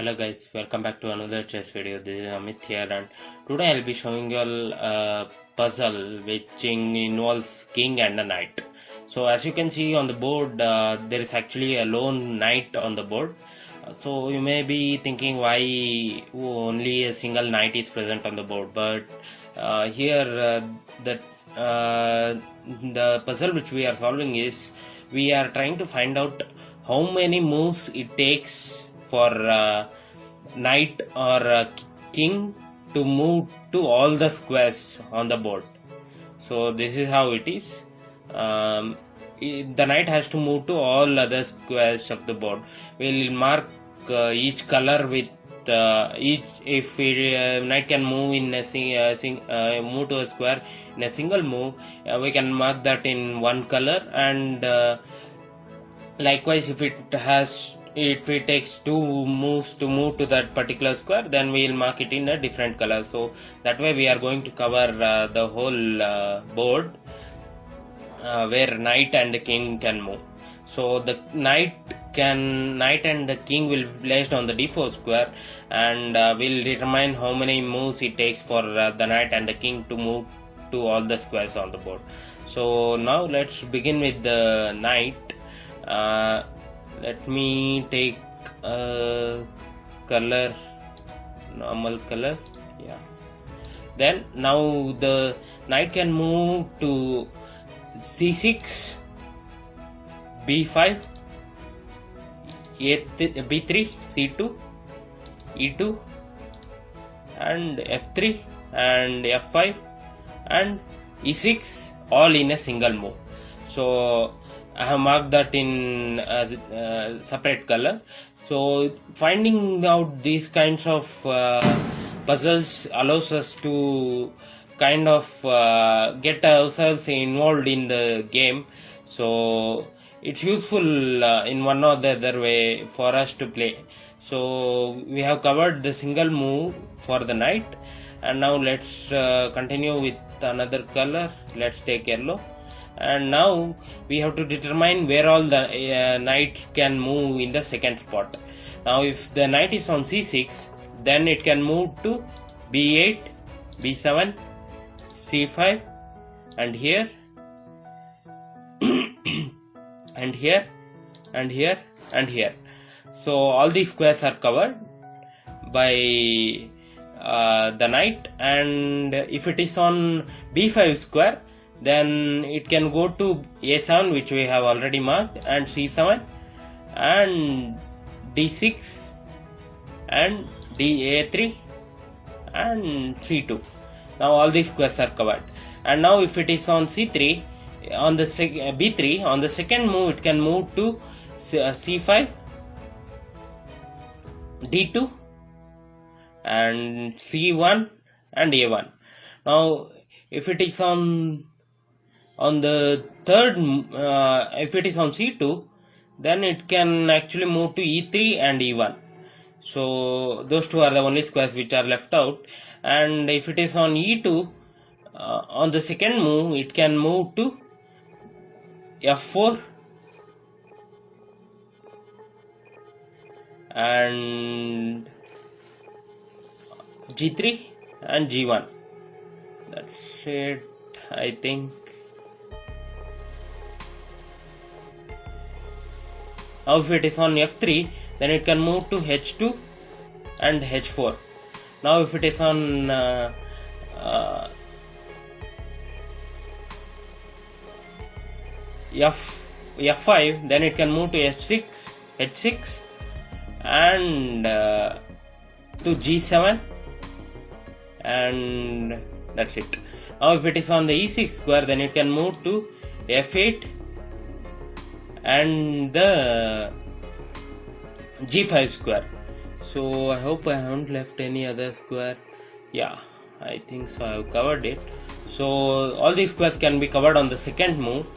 Hello guys, welcome back to another chess video. This is Amit here, and today I'll be showing you all a puzzle which involves king and a knight. So as you can see on the board, there is actually a lone knight on the board. So you may be thinking why only a single knight is present on the board, but here the puzzle which we are solving is we are trying to find out how many moves it takes for knight or king to move to all the squares on the board. So this is how it is. The knight has to move to all other squares of the board. We'll mark each color with if knight can move in a move to a square in a single move, we can mark that in one color, and likewise if it takes two moves to move to that particular square, then we will mark it in a different color. So that way we are going to cover the whole board where knight and the king can move. So the knight and the king will be placed on the d4 square, and will determine how many moves it takes for the knight and the king to move to all the squares on the board. So now let's begin with the knight. Let me take a color, normal color. Yeah. Then now the knight can move to c6, b5, b3, c2, e2, and f3 and f5 and e6, all in a single move. So I have marked that in separate color. So finding out these kinds of puzzles allows us to kind of get ourselves involved in the game. So it's useful in one or the other way for us to play. So we have covered the single move for the knight, and now let's continue with another color. Let's take yellow. And now we have to determine where all the knight can move in the second spot. Now if the knight is on c6, then it can move to b8, b7, c5, and here and here and here and here. So all these squares are covered by the knight, and if it is on b5 square, then it can go to a7, which we have already marked, and c7 and d6 and da3 and c2. Now all these squares are covered. And now if it is on c3, on the b3, on the second move it can move to c5, d2 and c1 and a1. Now if it is on the third, if it is on c2, then it can actually move to e3 and e1. So those two are the only squares which are left out. And if it is on e2, on the second move it can move to f4 and g3 and g1. That's it, I think. Now if it is on f3, then it can move to h2 and h4. Now if it is on f5, then it can move to h6 and to g7, and that's it. Now if it is on the e6 square, then it can move to f8 and the g5 square. So I hope I haven't left any other square. Yeah, I think so, I have covered it. So all these squares can be covered on the second move.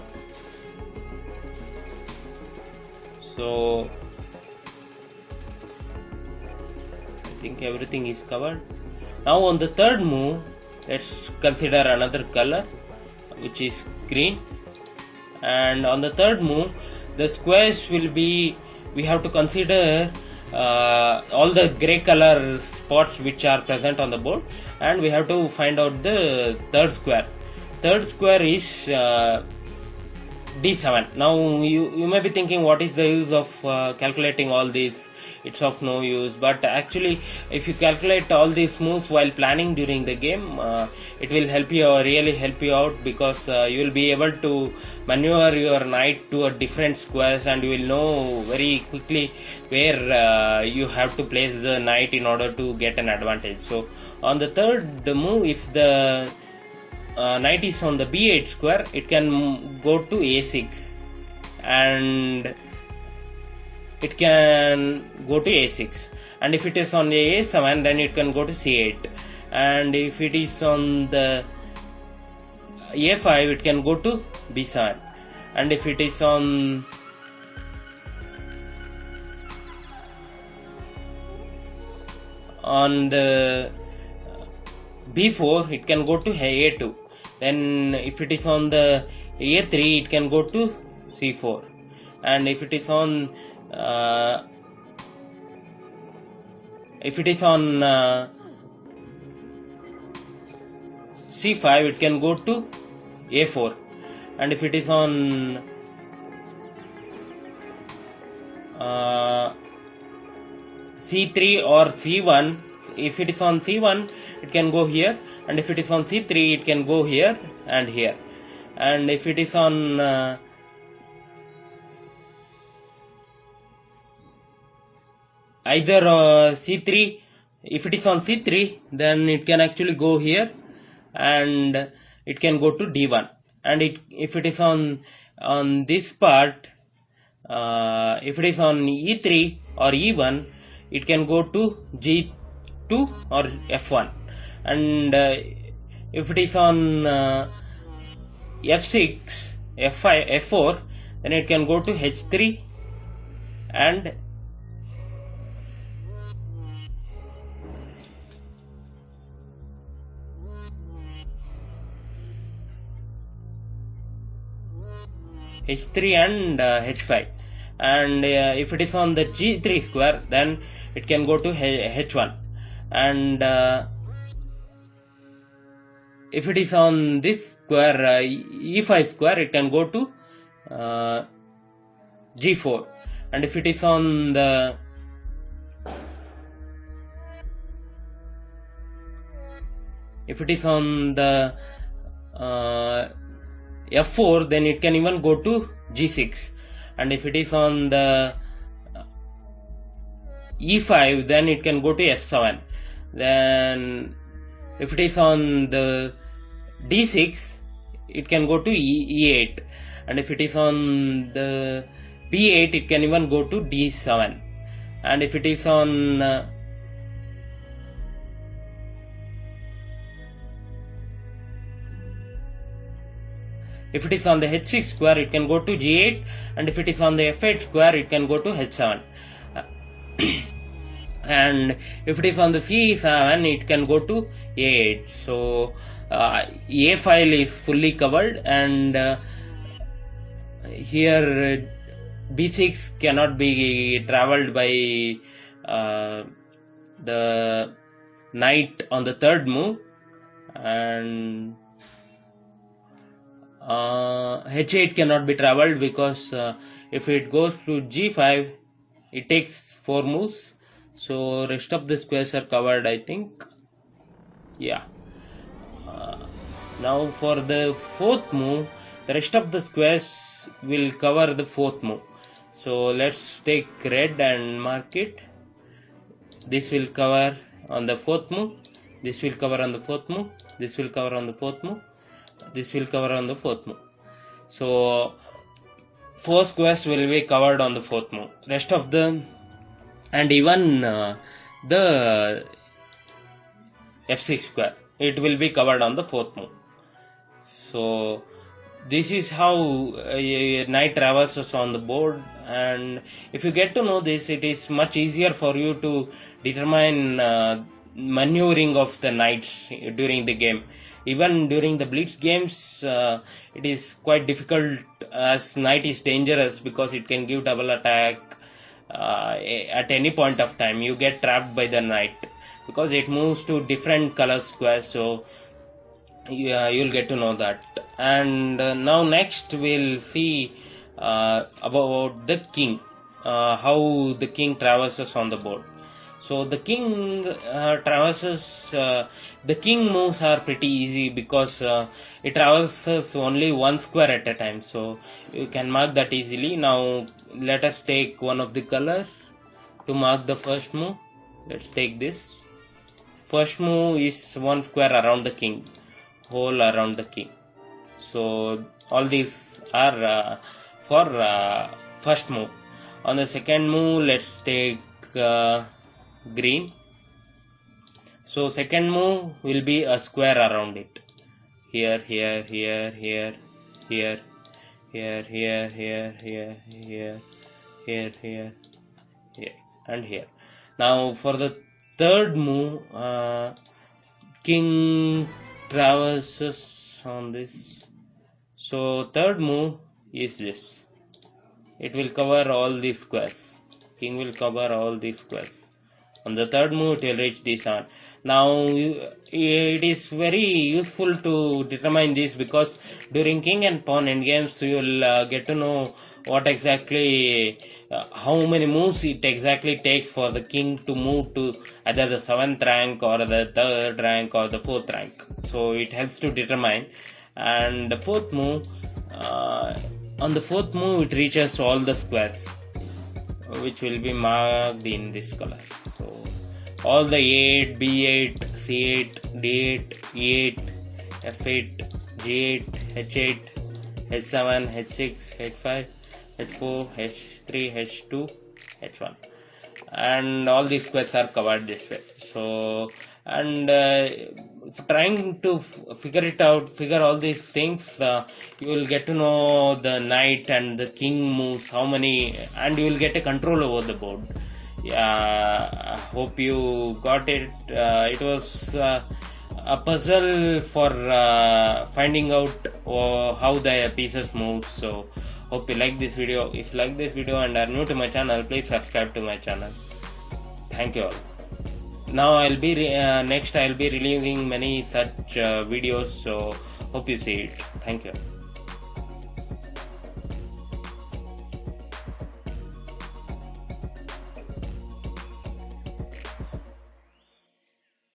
So I think everything is covered. Now on the third move, let's consider another color, which is green. And on the third move, the squares will be, we have to consider all the gray color spots which are present on the board, and we have to find out the third square. Third square is d7. Now you may be thinking, what is the use of calculating all these? It's of no use, but actually if you calculate all these moves while planning during the game, it will help you, really help you out, because you will be able to maneuver your knight to a different squares, and you will know very quickly where you have to place the knight in order to get an advantage. So on the third move, if the knight is on the b8 square, it can go to a6, and it can go to a6, and if it is on a7, then it can go to c8, and if it is on the a5, it can go to b7, and if it is on the b4, it can go to a2. Then if it is on the a3, it can go to c4, and if it is on c5, it can go to a4, and if it is on c3 or c1, if it is on c1, it can go here, and if it is on c3, it can go here and here, and if it is on either c3, if it is on c3, then it can actually go here, and it can go to d1, and if it is on this part, if it is on e3 or e1, it can go to g2 or f1, and if it is on f6, f5, f4, then it can go to h3 and h3 and h5, and if it is on the g3 square, then it can go to h1, and if it is on this square, e5 square, it can go to g4, and if it is on the f4, then it can even go to g6, and if it is on the e5, then it can go to f7. Then if it is on the d6, it can go to e8, and if it is on the b8, it can even go to d7, and if it is on if it is on the h6 square, it can go to g8, and if it is on the f8 square, it can go to h7. And if it is on the c7, it can go to a8. So a file is fully covered, and here b6 cannot be traveled by the knight on the third move, and h8 cannot be traveled, because if it goes to g5, it takes 4 moves. So rest of the squares are covered, I think. Yeah. Now for the fourth move, the rest of the squares will cover the fourth move. So let's take red and mark it. This will cover on the fourth move. This will cover on the fourth move. This will cover on the fourth move. This will cover on the fourth move. So 4 squares will be covered on the fourth move. Rest of them, and even the f6 square, it will be covered on the fourth move. So this is how a knight traverses on the board, and if you get to know this, it is much easier for you to determine maneuvering of the knights during the game. Even during the blitz games, it is quite difficult, as knight is dangerous because it can give double attack, at any point of time. You get trapped by the knight because it moves to different color squares, so you'll get to know that. And now next we'll see about the king, how the king traverses on the board. So the king traverses, the king moves are pretty easy because it traverses only one square at a time, so you can mark that easily. Now let us take one of the colors to mark the first move. Let's take this. First move is one square around the king, whole around the king. So all these are for first move. On the second move, let's take green. So second move will be a square around it. Here, here, here, here, here, here, here, here, here, here, here, here, here, and here. Now for the third move, king traverses on this. So third move is this. It will cover all these squares. King will cover all these squares. On the third move, it will reach this on. Now it is very useful to determine this because during king and pawn endgames you will get to know what exactly how many moves it exactly takes for the king to move to either the 7th rank or the 3rd rank or the 4th rank. So it helps to determine. And the fourth move, on the fourth move it reaches all the squares, which will be marked in this color. So all the 8, B8, C8, D8, E8, F8, G8, H8, H7, H6, H5, H4, H3, H2, H1, and all these squares are covered this way. So, and trying to figure all these things, you will get to know the knight and the king moves, how many, and you will get a control over the board. Yeah, I hope you got it. It was a puzzle for finding out how the pieces move. So hope you like this video. If you like this video and are new to my channel, please subscribe to my channel. Thank you all. Now I'll be next I'll be releasing many such videos, so hope you see it. Thank you.